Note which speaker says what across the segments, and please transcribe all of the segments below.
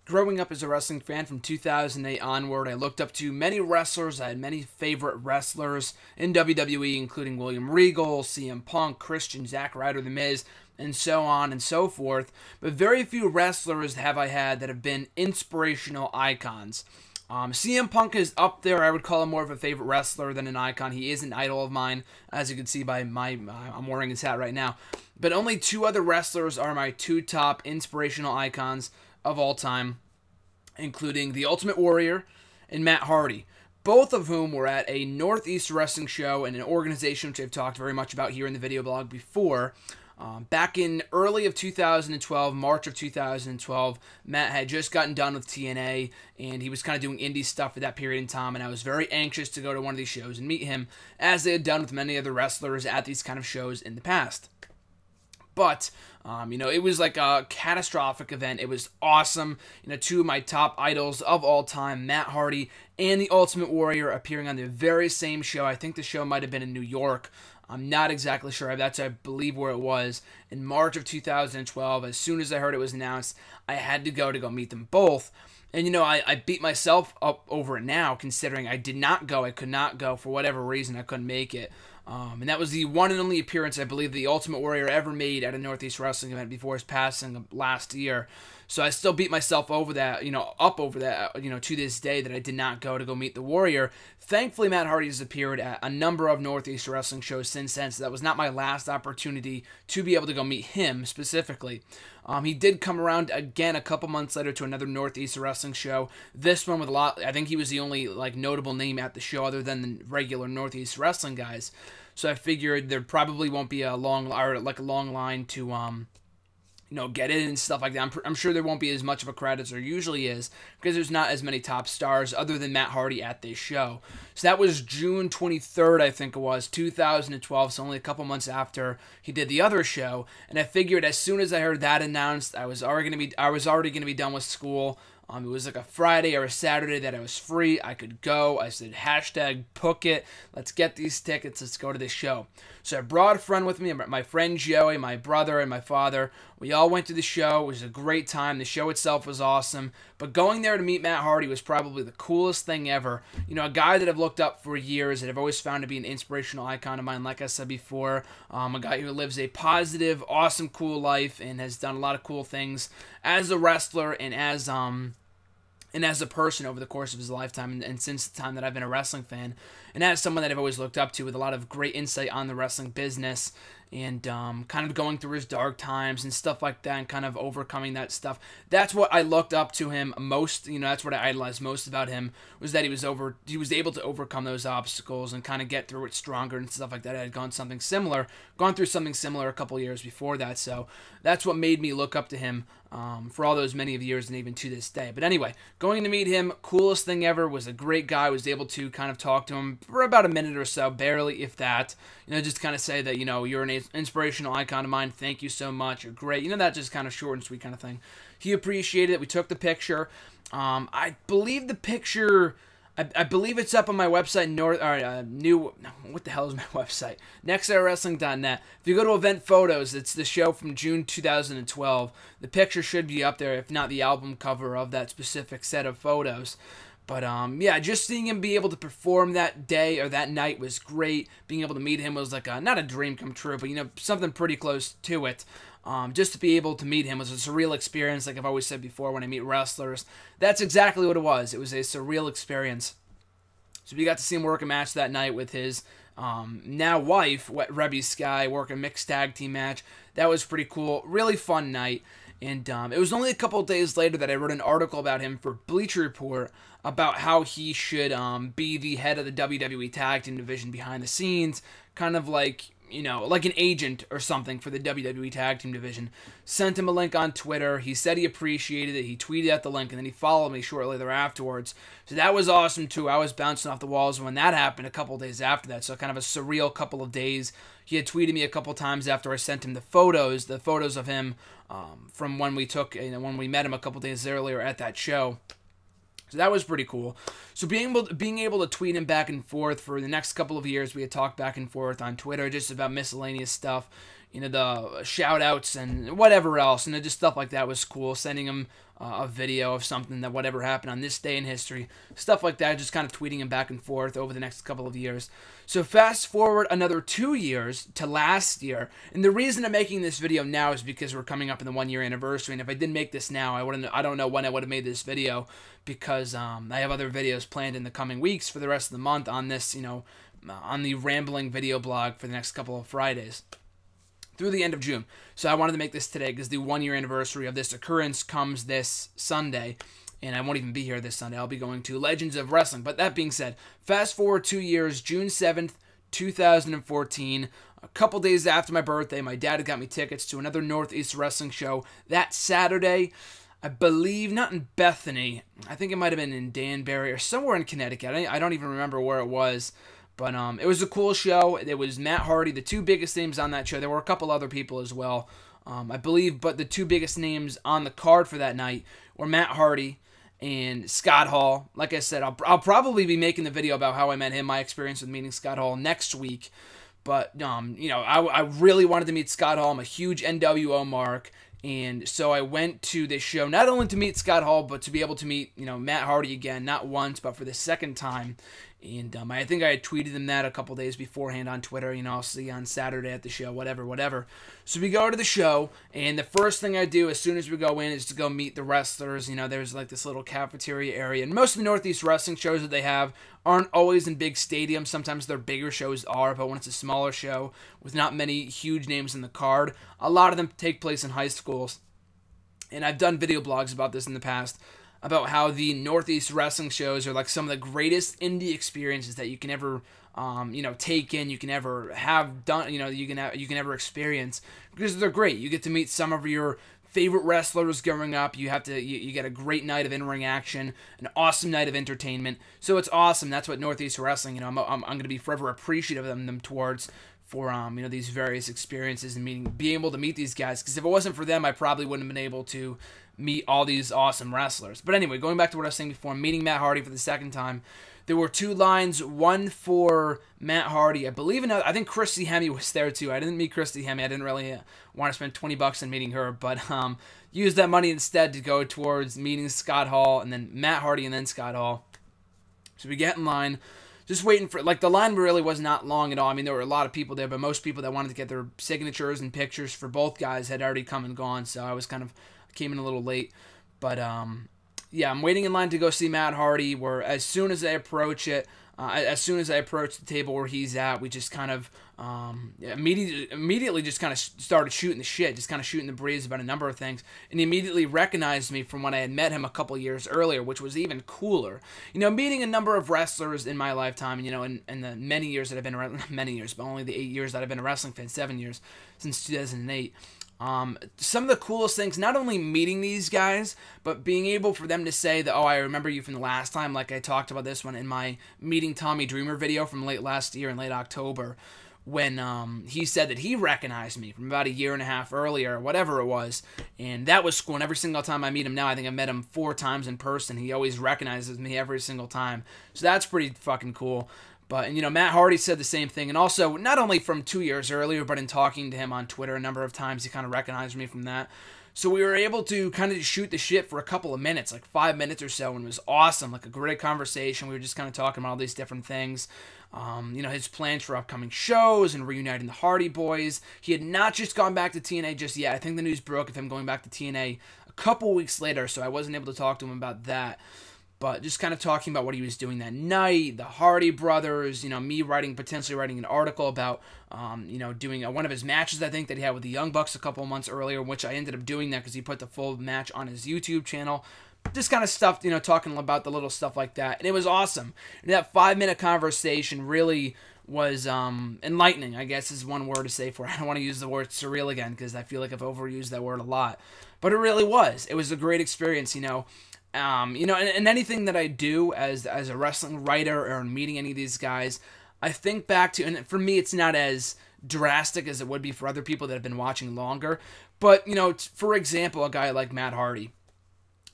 Speaker 1: Growing up as a wrestling fan from 2008 onward, I looked up to many wrestlers. I had many favorite wrestlers in WWE, including William Regal, CM Punk, Christian, Zack Ryder, The Miz, and so on and so forth. But very few wrestlers have I had that have been inspirational icons. CM Punk is up there. I would call him more of a favorite wrestler than an icon. He is an idol of mine, as you can see by I'm wearing his hat right now. But only two other wrestlers are my two top inspirational icons of all time, including The Ultimate Warrior and Matt Hardy, both of whom were at a Northeast Wrestling show and an organization which I've talked very much about here in the video blog before. Back in early of 2012, March of 2012, Matt had just gotten done with TNA, and he was kind of doing indie stuff for that period in time, and I was very anxious to go to one of these shows and meet him, as they had done with many other wrestlers at these kind of shows in the past. But, it was like a catastrophic event. It was awesome. Two of my top idols of all time, Matt Hardy and The Ultimate Warrior, appearing on the very same show. I think the show might have been in New York. I'm not exactly sure. That's, I believe, where it was. In March of 2012, as soon as I heard it was announced, I had to go meet them both. And, I beat myself up over it now, considering I did not go. I could not go for whatever reason. I couldn't make it. And that was the one and only appearance I believe the Ultimate Warrior ever made at a Northeast Wrestling event before his passing last year. So I still beat myself over that, up over that, to this day, that I did not go meet the Warrior. Thankfully, Matt Hardy has appeared at a number of Northeast Wrestling shows since then, so that was not my last opportunity to be able to go meet him specifically. He did come around again a couple months later to another Northeast Wrestling show. This one with a lot, I think he was the only notable name at the show other than the regular Northeast Wrestling guys. So I figured there probably won't be a long line to get in and stuff like that. I'm sure there won't be as much of a crowd as there usually is, because there's not as many top stars other than Matt Hardy at this show. So that was June 23rd, I think it was, 2012, so only a couple months after he did the other show. And I figured as soon as I heard that announced, I was already going to be done with school. It was like a Friday or a Saturday that I was free. I could go. I said, #book it. Let's get these tickets. Let's go to this show. So I brought a friend with me, my friend Joey, my brother, and my father. We all went to the show. It was a great time. The show itself was awesome. But going there to meet Matt Hardy was probably the coolest thing ever. A guy that I've looked up for years, that I've always found to be an inspirational icon of mine, like I said before. A guy who lives a positive, awesome, cool life and has done a lot of cool things as a wrestler and as a person over the course of his lifetime and since the time that I've been a wrestling fan, and as someone that I've always looked up to with a lot of great insight on the wrestling business and kind of going through his dark times and stuff like that and kind of overcoming that stuff. That's what I looked up to him most, that's what I idolized most about him, was that he was able to overcome those obstacles and kind of get through it stronger and stuff like that. I had gone through something similar a couple years before that, so that's what made me look up to him for all those many of years and even to this day. But anyway, going to meet him, coolest thing ever, was a great guy, was able to kind of talk to him for about a minute or so, barely, if that, just kind of say that, you're an inspirational icon of mine, thank you so much, you're great, that just kind of short and sweet kind of thing. He appreciated it. We took the picture. I believe the picture, I believe it's up on my website, what the hell is my website? nextwrestling.net. If you go to event photos, it's the show from June 2012. The picture should be up there, if not the album cover of that specific set of photos. But, just seeing him be able to perform that day or that night was great. Being able to meet him was like not a dream come true, but, something pretty close to it. Just to be able to meet him was a surreal experience, like I've always said before when I meet wrestlers. That's exactly what it was. It was a surreal experience. So we got to see him work a match that night with his now wife, Rebby Sky, work a mixed tag team match. That was pretty cool. Really fun night. And it was only a couple of days later that I wrote an article about him for Bleacher Report about how he should be the head of the WWE Tag Team division behind the scenes, kind of like an agent or something for the WWE Tag Team division. Sent him a link on Twitter. He said he appreciated it. He tweeted out the link, and then he followed me shortly thereafter. So that was awesome, too. I was bouncing off the walls when that happened a couple of days after that, so kind of a surreal couple of days. He had tweeted me a couple times after I sent him the photos of him from when we when we met him a couple days earlier at that show. So that was pretty cool. So being able to tweet him back and forth for the next couple of years, we had talked back and forth on Twitter just about miscellaneous stuff. the shout outs and whatever else, just stuff like that was cool. Sending him a video of something that whatever happened on this day in history, stuff like that, just kind of tweeting him back and forth over the next couple of years. So fast forward another 2 years to last year, and the reason I'm making this video now is because we're coming up in the 1 year anniversary, and if I didn't make this now, I don't know when I would have made this video, because I have other videos planned in the coming weeks for the rest of the month on this, on the rambling video blog for the next couple of Fridays through the end of June. So I wanted to make this today because the 1 year anniversary of this occurrence comes this Sunday, and I won't even be here this Sunday. I'll be going to Legends of Wrestling. But that being said, fast forward 2 years, June 7th, 2014, a couple days after my birthday, my dad had got me tickets to another Northeast Wrestling show that Saturday. I believe, not in Bethany, I think it might have been in Danbury or somewhere in Connecticut. I don't even remember where it was. But it was a cool show. It was Matt Hardy, the two biggest names on that show. There were a couple other people as well, I believe, but the two biggest names on the card for that night were Matt Hardy and Scott Hall. Like I said, I'll probably be making the video about how I met him, my experience with meeting Scott Hall next week. But, I really wanted to meet Scott Hall. I'm a huge NWO mark. And so I went to this show not only to meet Scott Hall, but to be able to meet, Matt Hardy again, not once, but for the second time. And I think I had tweeted him that a couple days beforehand on Twitter. I'll see you on Saturday at the show, whatever. So we go to the show, and the first thing I do as soon as we go in is to go meet the wrestlers. There's like this little cafeteria area. And most of the Northeast Wrestling shows that they have aren't always in big stadiums. Sometimes their bigger shows are, but when it's a smaller show with not many huge names in the card, a lot of them take place in high schools. And I've done video blogs about this in the past, about how the Northeast Wrestling shows are like some of the greatest indie experiences that you can ever, take in, you can ever have done, you can ever experience, because they're great. You get to meet some of your favorite wrestlers growing up. You get a great night of in-ring action, an awesome night of entertainment. So it's awesome. That's what Northeast Wrestling, I'm going to be forever appreciative of them towards for these various experiences and being able to meet these guys. Because if it wasn't for them, I probably wouldn't have been able to meet all these awesome wrestlers. But anyway, going back to what I was saying before, meeting Matt Hardy for the second time, there were two lines, one for Matt Hardy. I think Christy Hemme was there too. I didn't meet Christy Hemme. I didn't really want to spend $20 on meeting her, but used that money instead to go towards meeting Scott Hall, and then Matt Hardy, and then Scott Hall. So we get in line, just waiting for, the line really was not long at all. There were a lot of people there, but most people that wanted to get their signatures and pictures for both guys had already come and gone, so I was came in a little late. But yeah, I'm waiting in line to go see Matt Hardy, where as soon as I approach the table where he's at, we just kind of immediately just kind of started shooting the shit, just kind of shooting the breeze about a number of things, and he immediately recognized me from when I had met him a couple years earlier, which was even cooler. Meeting a number of wrestlers in my lifetime, in the many years that I've been around, many years, but only the 8 years that I've been a wrestling fan, 7 years, since 2008. Some of the coolest things, not only meeting these guys, but being able for them to say that, oh, I remember you from the last time, like I talked about this one in my meeting Tommy Dreamer video from late last year in late October, when he said that he recognized me from about a year and a half earlier, or whatever it was, and that was cool. And every single time I meet him now, I think I met him 4 times in person, he always recognizes me every single time, so that's pretty fucking cool. But, Matt Hardy said the same thing, and also, not only from 2 years earlier, but in talking to him on Twitter a number of times, he kind of recognized me from that. So we were able to kind of shoot the shit for a couple of minutes, like 5 minutes or so, and it was awesome, like a great conversation. We were just kind of talking about all these different things, his plans for upcoming shows and reuniting the Hardy Boys. He had not just gone back to TNA just yet. I think the news broke of him going back to TNA a couple weeks later, so I wasn't able to talk to him about that. But just kind of talking about what he was doing that night, the Hardy Brothers, me potentially writing an article about, doing one of his matches, I think, that he had with the Young Bucks a couple months earlier, which I ended up doing that because he put the full match on his YouTube channel. Just kind of stuff, talking about the little stuff like that. And it was awesome. And that 5-minute conversation really was enlightening, I guess is one word to say for it. I don't want to use the word surreal again because I feel like I've overused that word a lot. But it really was. It was a great experience, and anything that I do as a wrestling writer or in meeting any of these guys, I think back to, and for me it's not as drastic as it would be for other people that have been watching longer, but, for example, a guy like Matt Hardy.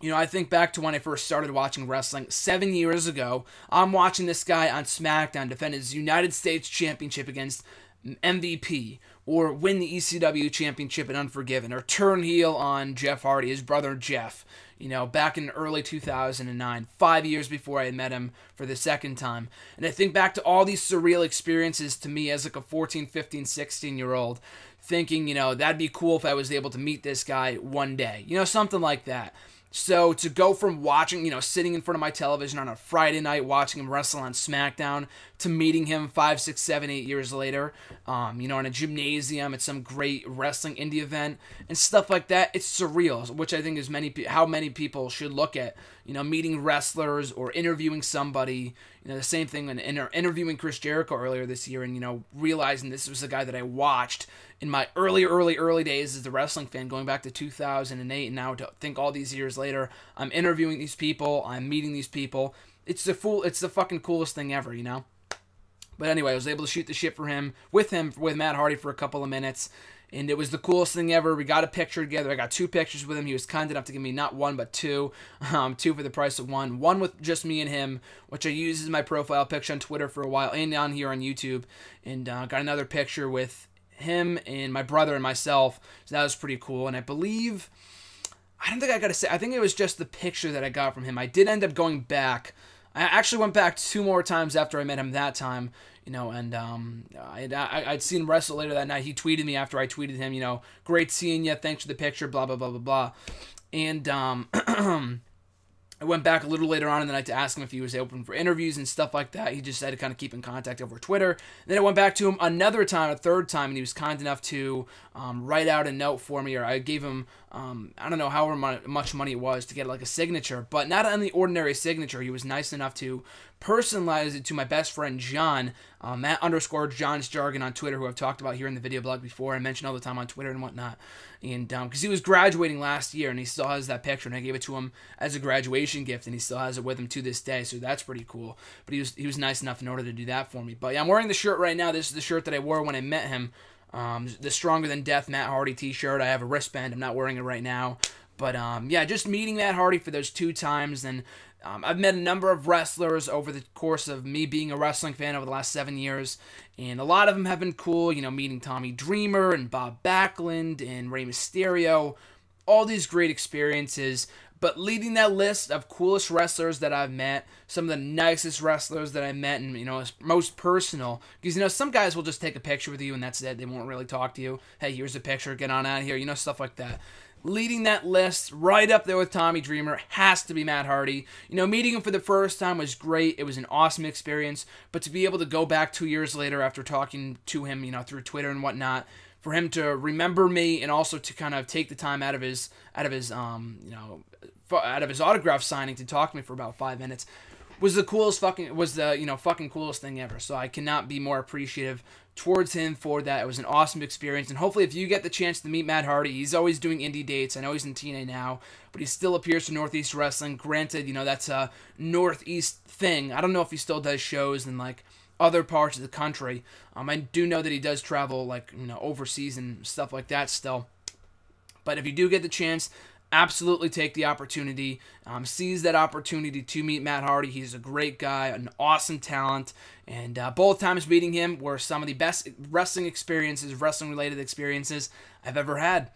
Speaker 1: I think back to when I first started watching wrestling 7 years ago. I'm watching this guy on SmackDown defend his United States Championship against MVP, or win the ECW championship in Unforgiven, or turn heel on Jeff Hardy, his brother Jeff, back in early 2009, 5 years before I had met him for the second time. And I think back to all these surreal experiences to me as like a 14, 15, 16-year-old, thinking, that'd be cool if I was able to meet this guy one day, something like that. So to go from watching, sitting in front of my television on a Friday night watching him wrestle on SmackDown to meeting him 5, 6, 7, 8 years later, in a gymnasium at some great wrestling indie event and stuff like that, it's surreal, which I think is how many people should look at, meeting wrestlers or interviewing somebody, the same thing when interviewing Chris Jericho earlier this year and, realizing this was a guy that I watched in my early days as a wrestling fan, going back to 2008, and now to think all these years later, I'm interviewing these people, I'm meeting these people. It's the fucking coolest thing ever, But anyway, I was able to shoot the shit with Matt Hardy for a couple of minutes, and it was the coolest thing ever. We got a picture together. I got 2 pictures with him. He was kind enough to give me not 1 but 2, 2 for the price of 1. 1 with just me and him, which I used as my profile picture on Twitter for a while and on here on YouTube, and got another picture with him and my brother and myself. So that was pretty cool. And I believe, I don't think I got to say, I think it was just the picture that I got from him. I did end up going back. I actually went back 2 more times after I met him that time, and I'd seen him wrestle later that night. He tweeted me after I tweeted him, great seeing you, thanks for the picture, blah, blah, blah, blah, blah. And I went back a little later on in the night to ask him if he was open for interviews and stuff like that. He just said to kind of keep in contact over Twitter. And then I went back to him a third time, and he was kind enough to write out a note for me, or I gave him, I don't know however much money it was to get like a signature, but not an ordinary signature. He was nice enough to personalize it to my best friend John, Matt_John's Jargon on Twitter, who I've talked about here in the video blog before. I mention all the time on Twitter and whatnot. And because he was graduating last year, and he still has that picture, and I gave it to him as a graduation gift, and he still has it with him to this day. So that's pretty cool. But he was nice enough in order to do that for me. But yeah, I'm wearing the shirt right now. This is the shirt that I wore when I met him. The Stronger Than Death Matt Hardy t-shirt. I have a wristband. I'm not wearing it right now. But yeah, just meeting Matt Hardy for those 2 times, and I've met a number of wrestlers over the course of me being a wrestling fan over the last 7 years, and a lot of them have been cool, meeting Tommy Dreamer and Bob Backlund and Rey Mysterio, all these great experiences. But leading that list of coolest wrestlers that I've met, some of the nicest wrestlers that I've met, and, most personal, because, some guys will just take a picture with you and that's it. They won't really talk to you. Hey, here's a picture, get on out of here, stuff like that. Leading that list right up there with Tommy Dreamer has to be Matt Hardy. Meeting him for the first time was great. It was an awesome experience. But to be able to go back 2 years later after talking to him, through Twitter and whatnot, for him to remember me and also to kind of take the time out of his autograph signing to talk to me for about 5 minutes was the fucking coolest thing ever. So I cannot be more appreciative towards him for that. It was an awesome experience, and hopefully if you get the chance to meet Matt Hardy, he's always doing indie dates. I know he's in TNA now, but he still appears to Northeast Wrestling. Granted, that's a Northeast thing. I don't know if he still does shows in like other parts of the country. I do know that he does travel overseas and stuff like that still. But if you do get the chance, absolutely take the opportunity. Seize that opportunity to meet Matt Hardy. He's a great guy, an awesome talent, and both times meeting him were some of the best wrestling-related experiences I've ever had.